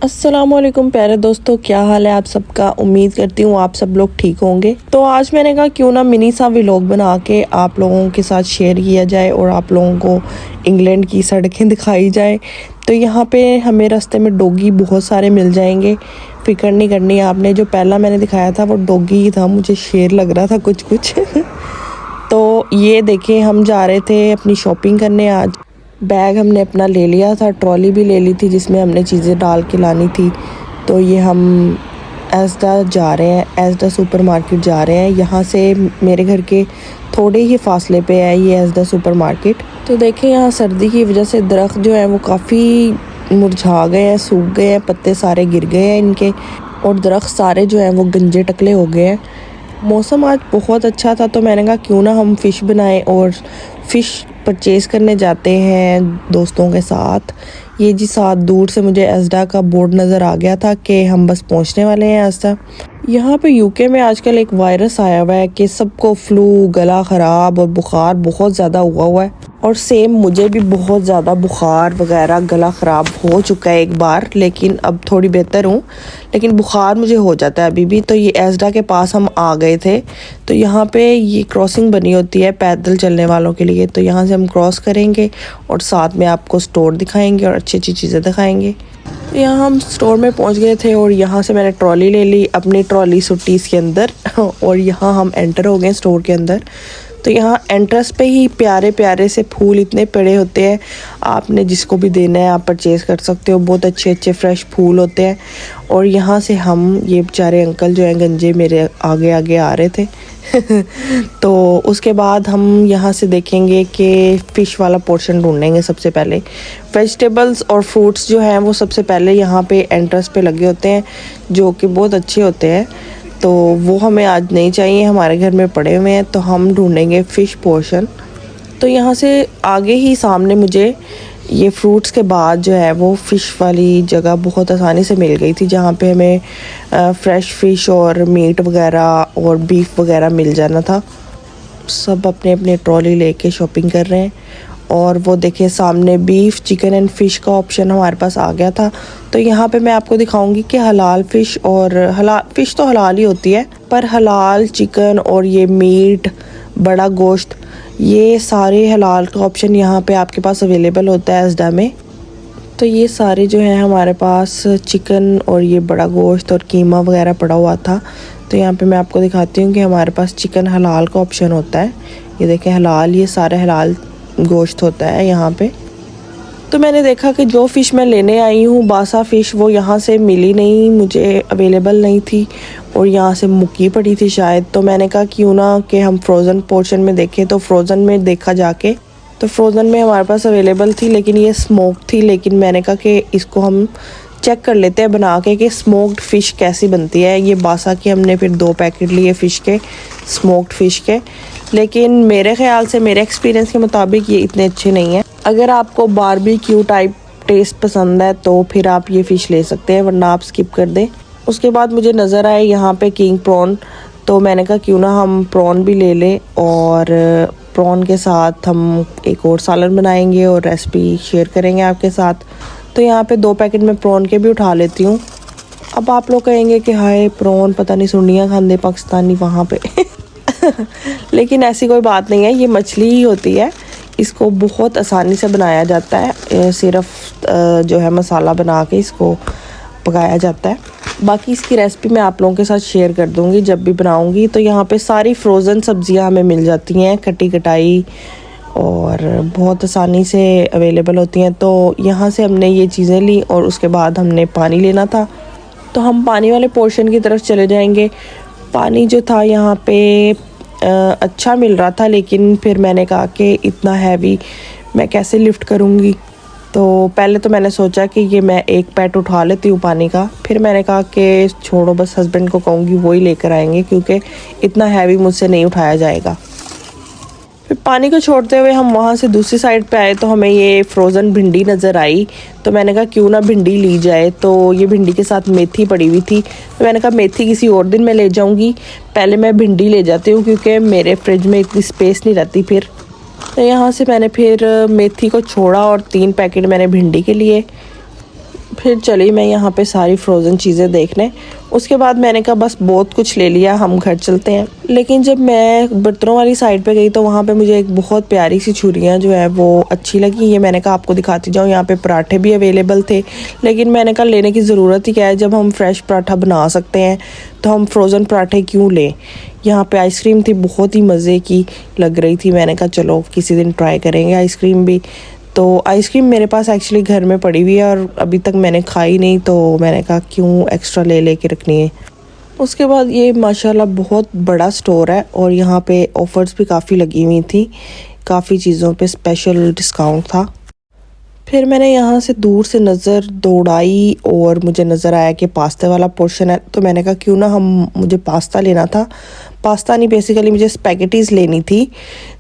अस्सलामुअलैकुम प्यारे दोस्तों, क्या हाल है आप सबका। उम्मीद करती हूँ आप सब लोग ठीक होंगे। तो आज मैंने कहा क्यों ना मिनी सा व्लॉग बना के आप लोगों के साथ शेयर किया जाए और आप लोगों को इंग्लैंड की सड़कें दिखाई जाए। तो यहाँ पे हमें रास्ते में डॉगी बहुत सारे मिल जाएंगे, फिक्र नहीं करनी आपने। जो पहला मैंने दिखाया था वो डॉगी ही था, मुझे शेर लग रहा था कुछ कुछ तो ये देखें, हम जा रहे थे अपनी शॉपिंग करने। आज बैग हमने अपना ले लिया था, ट्रॉली भी ले ली थी जिसमें हमने चीज़ें डाल के लानी थी। तो ये हम एजदा जा रहे हैं, एजदा सुपर मार्केट जा रहे हैं। यहाँ से मेरे घर के थोड़े ही फासले पे है ये एजदा सुपर मार्केट। तो देखें यहाँ सर्दी की वजह से दरख्त जो है वो काफ़ी मुरझा गए हैं, सूख गए हैं, पत्ते सारे गिर गए हैं इनके, और दरख्त सारे जो हैं वो गंजे टकले हो गए हैं। मौसम आज बहुत अच्छा था तो मैंने कहा क्यों ना हम फ़िश बनाएं और फ़िश परचेज़ करने जाते हैं दोस्तों के साथ। ये जी साथ दूर से मुझे एजडा का बोर्ड नज़र आ गया था कि हम बस पहुंचने वाले हैं एजडा। यहाँ पे यूके में आजकल एक वायरस आया हुआ है कि सबको फ्लू, गला ख़राब और बुखार बहुत ज़्यादा हुआ है। और सेम मुझे भी बहुत ज़्यादा बुखार वगैरह, गला ख़राब हो चुका है एक बार, लेकिन अब थोड़ी बेहतर हूँ। लेकिन बुखार मुझे हो जाता है अभी भी। तो ये एजडा के पास हम आ गए थे। तो यहाँ पे ये क्रॉसिंग बनी होती है पैदल चलने वालों के लिए। तो यहाँ से हम क्रॉस करेंगे और साथ में आपको स्टोर दिखाएंगे और अच्छी अच्छी चीज़ें दिखाएंगे। तो यहाँ हम स्टोर में पहुँच गए थे और यहाँ से मैंने ट्रॉली ले ली, अपनी ट्रॉली सुट्टीज़ के अंदर और यहाँ हम एंटर हो गए स्टोर के अंदर। तो यहाँ एंट्रेंस पे ही प्यारे प्यारे से फूल इतने पड़े होते हैं, आपने जिसको भी देना है आप परचेज़ कर सकते हो। बहुत अच्छे अच्छे फ्रेश फूल होते हैं। और यहाँ से हम, ये बेचारे अंकल जो हैं गंजे मेरे आगे आगे आ रहे थे तो उसके बाद हम यहाँ से देखेंगे कि फ़िश वाला पोर्शन ढूंढेंगे। सबसे पहले वेजिटेबल्स और फ्रूट्स जो हैं वो सबसे पहले यहाँ पे एंट्रेंस पे लगे होते हैं, जो कि बहुत अच्छे होते हैं। तो वो हमें आज नहीं चाहिए, हमारे घर में पड़े हुए हैं। तो हम ढूंढेंगे फ़िश पोर्शन। तो यहाँ से आगे ही सामने मुझे ये फ्रूट्स के बाद जो है वो फ़िश वाली जगह बहुत आसानी से मिल गई थी, जहाँ पे हमें फ़्रेश फ़िश और मीट वगैरह और बीफ वगैरह मिल जाना था। सब अपने अपने ट्रॉली लेके शॉपिंग कर रहे हैं। और वो देखें सामने बीफ, चिकन एंड फ़िश का ऑप्शन हमारे पास आ गया था। तो यहाँ पे मैं आपको दिखाऊंगी कि हलाल फ़िश और हलाल फ़िश तो हलाल ही होती है, पर हलाल चिकन और ये मीट, बड़ा गोश्त, ये सारे हलाल का ऑप्शन यहाँ पे आपके पास अवेलेबल होता है एजडा में। तो ये सारे जो हैं हमारे पास चिकन और ये बड़ा गोश्त और कीमा वगैरह पड़ा हुआ था। तो यहाँ पे मैं आपको दिखाती हूँ कि हमारे पास चिकन हलाल का ऑप्शन होता है। ये देखें हलाल, ये सारे हलाल गोश्त होता है यहाँ पे। तो मैंने देखा कि जो फ़िश मैं लेने आई हूँ बासा फ़िश, वो यहाँ से मिली नहीं, मुझे अवेलेबल नहीं थी और यहाँ से मुक्की पड़ी थी शायद। तो मैंने कहा क्यों ना कि हम फ्रोज़न पोर्शन में देखें। तो फ्रोज़न में देखा जाके, तो फ्रोज़न में हमारे पास अवेलेबल थी, लेकिन ये स्मोक थी। लेकिन मैंने कहा कि इसको हम चेक कर लेते हैं बना के कि स्मोक्ड फ़िश कैसी बनती है। ये बासा की हमने फिर 2 पैकेट लिए फ़िश के, स्मोक्ड फ़िश के। लेकिन मेरे ख़्याल से, मेरे एक्सपीरियंस के मुताबिक ये इतने अच्छे नहीं हैं। अगर आपको बारबेक्यू टाइप टेस्ट पसंद है तो फिर आप ये फ़िश ले सकते हैं, वरना आप स्किप कर दें। उसके बाद मुझे नज़र आए यहाँ पे किंग प्रॉन। तो मैंने कहा क्यों ना हम प्रॉन भी ले लें और प्रॉन के साथ हम एक और सालन बनाएंगे और रेसिपी शेयर करेंगे आपके साथ। तो यहाँ पे 2 पैकेट में प्रॉन के भी उठा लेती हूँ। अब आप लोग कहेंगे कि हाय प्रॉन पता नहीं सुंडियाँ खाते पाकिस्तानी वहाँ पे लेकिन ऐसी कोई बात नहीं है, ये मछली ही होती है। इसको बहुत आसानी से बनाया जाता है, सिर्फ जो है मसाला बना के इसको पकाया जाता है। बाकी इसकी रेसिपी मैं आप लोगों के साथ शेयर कर दूँगी जब भी बनाऊँगी। तो यहाँ पे सारी फ्रोज़न सब्ज़ियाँ हमें मिल जाती हैं, कटी कटाई, और बहुत आसानी से अवेलेबल होती हैं। तो यहाँ से हमने ये चीज़ें ली और उसके बाद हमने पानी लेना था। तो हम पानी वाले पोर्शन की तरफ चले जाएंगे। पानी जो था यहाँ पे अच्छा मिल रहा था, लेकिन फिर मैंने कहा कि इतना हैवी मैं कैसे लिफ्ट करूँगी। तो पहले तो मैंने सोचा कि ये मैं एक पैट उठा लेती हूँ पानी का, फिर मैंने कहा कि छोड़ो, बस हस्बैंड को कहूँगी वही लेकर आएंगे, क्योंकि इतना हैवी मुझसे नहीं उठाया जाएगा। फिर पानी को छोड़ते हुए हम वहाँ से दूसरी साइड पे आए तो हमें ये फ्रोज़न भिंडी नज़र आई। तो मैंने कहा क्यों ना भिंडी ली जाए। तो ये भिंडी के साथ मेथी पड़ी हुई थी। तो मैंने कहा मेथी किसी और दिन मैं ले जाऊँगी, पहले मैं भिंडी ले जाती हूँ क्योंकि मेरे फ्रिज में इतनी स्पेस नहीं रहती फिर। तो यहाँ से मैंने फिर मेथी को छोड़ा और 3 पैकेट मैंने भिंडी के लिए। फिर चली मैं यहाँ पे सारी फ्रोज़न चीज़ें देखने। उसके बाद मैंने कहा बस बहुत कुछ ले लिया, हम घर चलते हैं। लेकिन जब मैं बर्तनों वाली साइड पे गई तो वहाँ पे मुझे एक बहुत प्यारी सी छुरियाँ जो है वो अच्छी लगी। ये मैंने कहा आपको दिखाती जाऊँ। यहाँ पे पराठे भी अवेलेबल थे, लेकिन मैंने कहा लेने की ज़रूरत ही क्या है, जब हम फ्रेश पराठा बना सकते हैं तो हम फ्रोज़न पराठे क्यों लें। यहाँ पे आइसक्रीम थी, बहुत ही मज़े की लग रही थी। मैंने कहा चलो किसी दिन ट्राई करेंगे आइसक्रीम भी। तो आइसक्रीम मेरे पास एक्चुअली घर में पड़ी हुई है और अभी तक मैंने खाई नहीं, तो मैंने कहा क्यों एक्स्ट्रा ले के रखनी है। उसके बाद ये माशाल्लाह बहुत बड़ा स्टोर है और यहाँ पे ऑफ़र्स भी काफ़ी लगी हुई थी, काफ़ी चीज़ों पे स्पेशल डिस्काउंट था। फिर मैंने यहाँ से दूर से नज़र दौड़ाई और मुझे नज़र आया कि पास्ते वाला पोर्शन है, तो मैंने कहा क्यों ना मुझे पास्ता लेना था। पास्ता नहीं, बेसिकली मुझे स्पैगेटीज़ लेनी थी।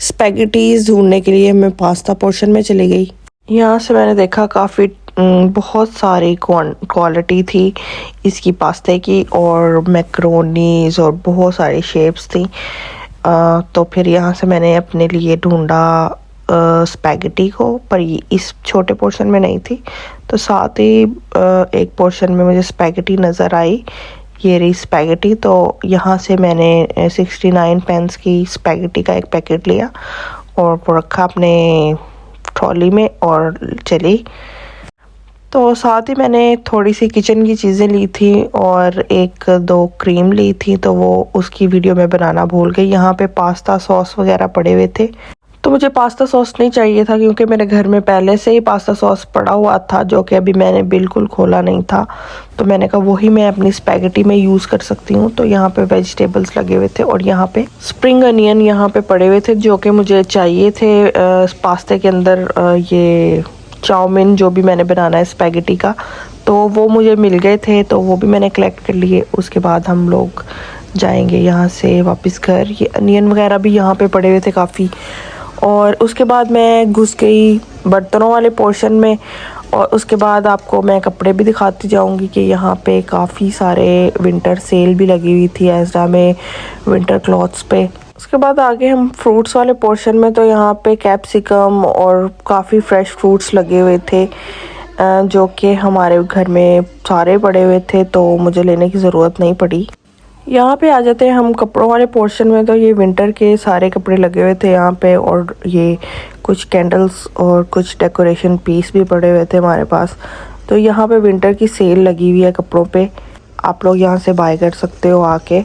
स्पैगेटीज़ ढूंढने के लिए मैं पास्ता पोर्शन में चली गई। यहाँ से मैंने देखा काफ़ी बहुत सारी क्वालिटी थी इसकी पास्ते की, और मैक्रोनीज और बहुत सारी शेप्स थी। तो फिर यहाँ से मैंने अपने लिए ढूंढा स्पैगेटी को, पर ये इस छोटे पोर्शन में नहीं थी। तो साथ ही एक पोर्शन में मुझे स्पैगेटी नज़र आई, ये रही स्पैगेटी। तो यहाँ से मैंने 69 पेंस की स्पैगेटी का एक पैकेट लिया और वो रखा अपने ट्रॉली में और चली। तो साथ ही मैंने थोड़ी सी किचन की चीज़ें ली थी और एक दो क्रीम ली थी, तो वो उसकी वीडियो मैं बनाना भूल गई। यहाँ पे पास्ता सॉस वगैरह पड़े हुए थे, तो मुझे पास्ता सॉस नहीं चाहिए था क्योंकि मेरे घर में पहले से ही पास्ता सॉस पड़ा हुआ था जो कि अभी मैंने बिल्कुल खोला नहीं था। तो मैंने कहा वही मैं अपनी स्पैगेटी में यूज़ कर सकती हूँ। तो यहाँ पे वेजिटेबल्स लगे हुए थे और यहाँ पे स्प्रिंग अनियन यहाँ पे पड़े हुए थे जो कि मुझे चाहिए थे पास्ते के अंदर। ये चाउमीन जो भी मैंने बनाना है स्पैगेटी का, तो वो मुझे मिल गए थे, तो वो भी मैंने कलेक्ट कर लिए। उसके बाद हम लोग जाएंगे यहाँ से वापस घर। ये अनियन वगैरह भी यहाँ पे पड़े हुए थे काफ़ी। और उसके बाद मैं घुस गई बर्तनों वाले पोर्शन में, और उसके बाद आपको मैं कपड़े भी दिखाती जाऊंगी कि यहाँ पे काफ़ी सारे विंटर सेल भी लगी हुई थी एज़रा में विंटर क्लॉथ्स पे। उसके बाद आगे हम फ्रूट्स वाले पोर्शन में, तो यहाँ पे कैप्सिकम और काफ़ी फ्रेश फ्रूट्स लगे हुए थे जो कि हमारे घर में सारे पड़े हुए थे, तो मुझे लेने की ज़रूरत नहीं पड़ी। यहाँ पे आ जाते हैं हम कपड़ों वाले पोर्शन में, तो ये विंटर के सारे कपड़े लगे हुए थे यहाँ पे, और ये कुछ कैंडल्स और कुछ डेकोरेशन पीस भी पड़े हुए थे हमारे पास। तो यहाँ पे विंटर की सेल लगी हुई है कपड़ों पे, आप लोग यहाँ से बाय कर सकते हो आके।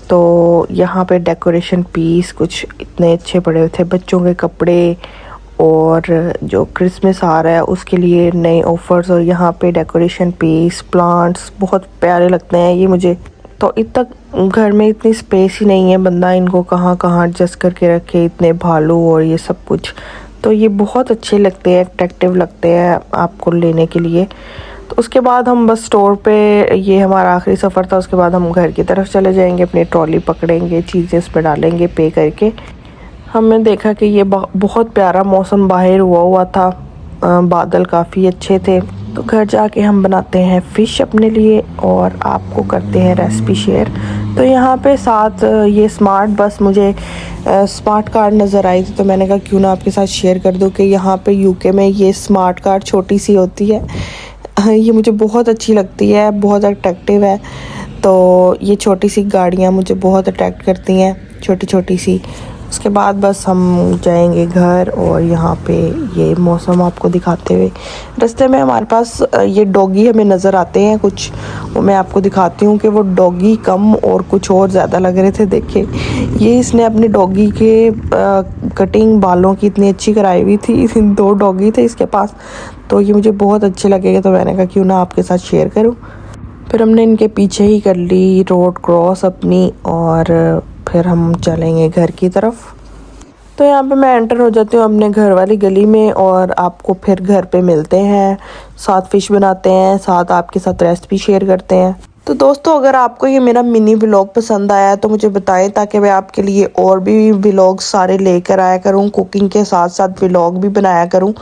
तो यहाँ पे डेकोरेशन पीस कुछ इतने अच्छे पड़े हुए थे, बच्चों के कपड़े और जो क्रिसमस आ रहा है उसके लिए नए ऑफ़र्स, और यहाँ पे डेकोरेशन पीस प्लांट्स बहुत प्यारे लगते हैं ये मुझे। तो इतना घर में इतनी स्पेस ही नहीं है, बंदा इनको कहाँ कहाँ एडजस्ट करके रखे, इतने भालू और ये सब कुछ। तो ये बहुत अच्छे लगते हैं, अट्रैक्टिव लगते हैं आपको लेने के लिए। तो उसके बाद हम बस स्टोर पे, ये हमारा आखिरी सफ़र था। उसके बाद हम घर की तरफ चले जाएंगे, अपनी ट्रॉली पकड़ेंगे, चीज़ें इसमें डालेंगे पे करके। हमने देखा कि ये बहुत प्यारा मौसम बाहर हुआ था, बादल काफ़ी अच्छे थे। तो घर जाके हम बनाते हैं फ़िश अपने लिए और आपको करते हैं रेसिपी शेयर। तो यहाँ पे साथ ये स्मार्ट बस मुझे स्मार्ट कार्ड नज़र आई थी, तो मैंने कहा क्यों ना आपके साथ शेयर कर दूँ कि यहाँ पे यूके में ये स्मार्ट कार्ड छोटी सी होती है। ये मुझे बहुत अच्छी लगती है, बहुत अट्रैक्टिव है। तो ये छोटी सी गाड़ियाँ मुझे बहुत अट्रैक्ट करती हैं, छोटी छोटी सी। उसके बाद बस हम जाएंगे घर, और यहाँ पे ये मौसम आपको दिखाते हुए रास्ते में हमारे पास ये डॉगी हमें नज़र आते हैं कुछ, वो मैं आपको दिखाती हूँ कि वो डॉगी कम और कुछ और ज़्यादा लग रहे थे। देखिए ये इसने अपने डॉगी के कटिंग बालों की इतनी अच्छी कराई हुई थी। 2 डॉगी थे इसके पास, तो ये मुझे बहुत अच्छे लगेगा, तो मैंने कहा क्यों ना आपके साथ शेयर करूँ। फिर हमने इनके पीछे ही कर ली रोड क्रॉस अपनी, और फिर हम चलेंगे घर की तरफ। तो यहाँ पे मैं एंटर हो जाती हूँ अपने घर वाली गली में, और आपको फिर घर पे मिलते हैं, साथ फ़िश बनाते हैं, साथ आपके साथ रेसिपी शेयर करते हैं। तो दोस्तों अगर आपको ये मेरा मिनी व्लॉग पसंद आया तो मुझे बताएं, ताकि मैं आपके लिए और भी व्लॉग सारे लेकर आया करूँ, कुकिंग के साथ साथ व्लॉग भी बनाया करूँ।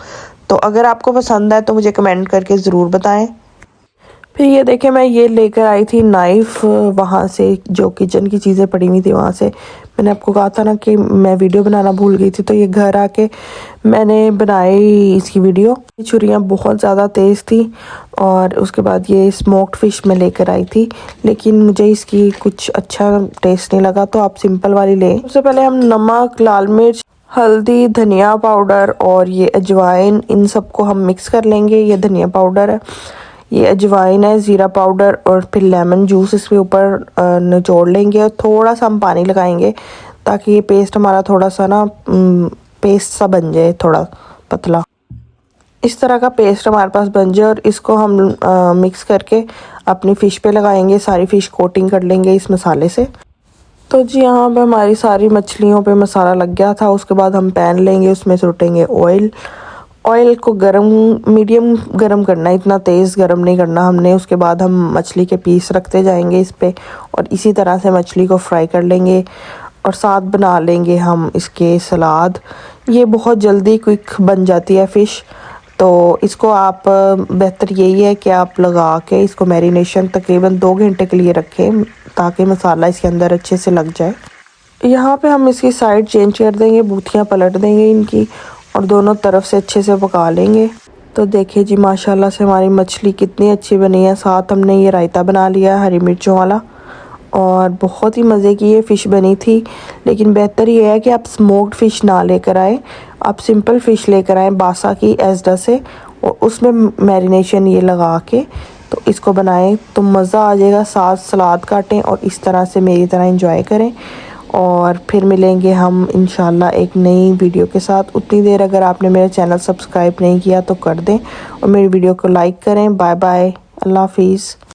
तो अगर आपको पसंद आए तो मुझे कमेंट करके ज़रूर बताएं। फिर ये देखे मैं ये लेकर आई थी नाइफ़ वहाँ से, जो किचन की चीज़ें पड़ी हुई थी वहाँ से। मैंने आपको कहा था ना कि मैं वीडियो बनाना भूल गई थी, तो ये घर आके मैंने बनाई इसकी वीडियो। छुरियाँ बहुत ज़्यादा तेज़ थी और उसके बाद ये स्मोक्ड फ़िश मैं लेकर आई थी, लेकिन मुझे इसकी कुछ अच्छा टेस्ट नहीं लगा, तो आप सिंपल वाली लें। सबसे पहले हम नमक, लाल मिर्च, हल्दी, धनिया पाउडर और ये अजवाइन, इन सबको हम मिक्स कर लेंगे। ये धनिया पाउडर है, ये अजवाइन है, ज़ीरा पाउडर और फिर लेमन जूस इसके ऊपर निचोड़ लेंगे और थोड़ा सा हम पानी लगाएंगे ताकि ये पेस्ट हमारा थोड़ा सा ना पेस्ट सा बन जाए, थोड़ा पतला। इस तरह का पेस्ट हमारे पास बन जाए और इसको हम मिक्स करके अपनी फ़िश पे लगाएंगे। सारी फ़िश कोटिंग कर लेंगे इस मसाले से। तो जी यहाँ पे हमारी सारी मछलियों पे मसाला लग गया था। उसके बाद हम पैन लेंगे, उसमें सुटेंगे ऑयल। ऑयल को मीडियम गरम करना है, इतना तेज़ गरम नहीं करना हमने। उसके बाद हम मछली के पीस रखते जाएंगे इस पे और इसी तरह से मछली को फ्राई कर लेंगे और साथ बना लेंगे हम इसके सलाद। ये बहुत जल्दी क्विक बन जाती है फ़िश, तो इसको आप बेहतर यही है कि आप लगा के इसको मैरिनेशन तकरीबन 2 घंटे के लिए रखें ताकि मसाला इसके अंदर अच्छे से लग जाए। यहाँ पे हम इसकी साइड चेंज कर देंगे, बूथियाँ पलट देंगे इनकी और दोनों तरफ से अच्छे से पका लेंगे। तो देखिए जी माशाल्लाह से हमारी मछली कितनी अच्छी बनी है। साथ हमने ये रायता बना लिया हरी मिर्चों वाला और बहुत ही मज़े की ये फ़िश बनी थी। लेकिन बेहतर ये है कि आप स्मोक्ड फ़िश ना लेकर आए, आप सिंपल फ़िश लेकर आएँ बासा की एजडा से और उसमें मैरिनेशन ये लगा के तो इसको बनाएं तो मज़ा आ जाएगा। साथ सलाद काटें और इस तरह से मेरी तरह एंजॉय करें और फिर मिलेंगे हम इंशाल्लाह एक नई वीडियो के साथ। उतनी देर अगर आपने मेरा चैनल सब्सक्राइब नहीं किया तो कर दें और मेरी वीडियो को लाइक करें। बाय बाय, अल्लाह हाफिज़।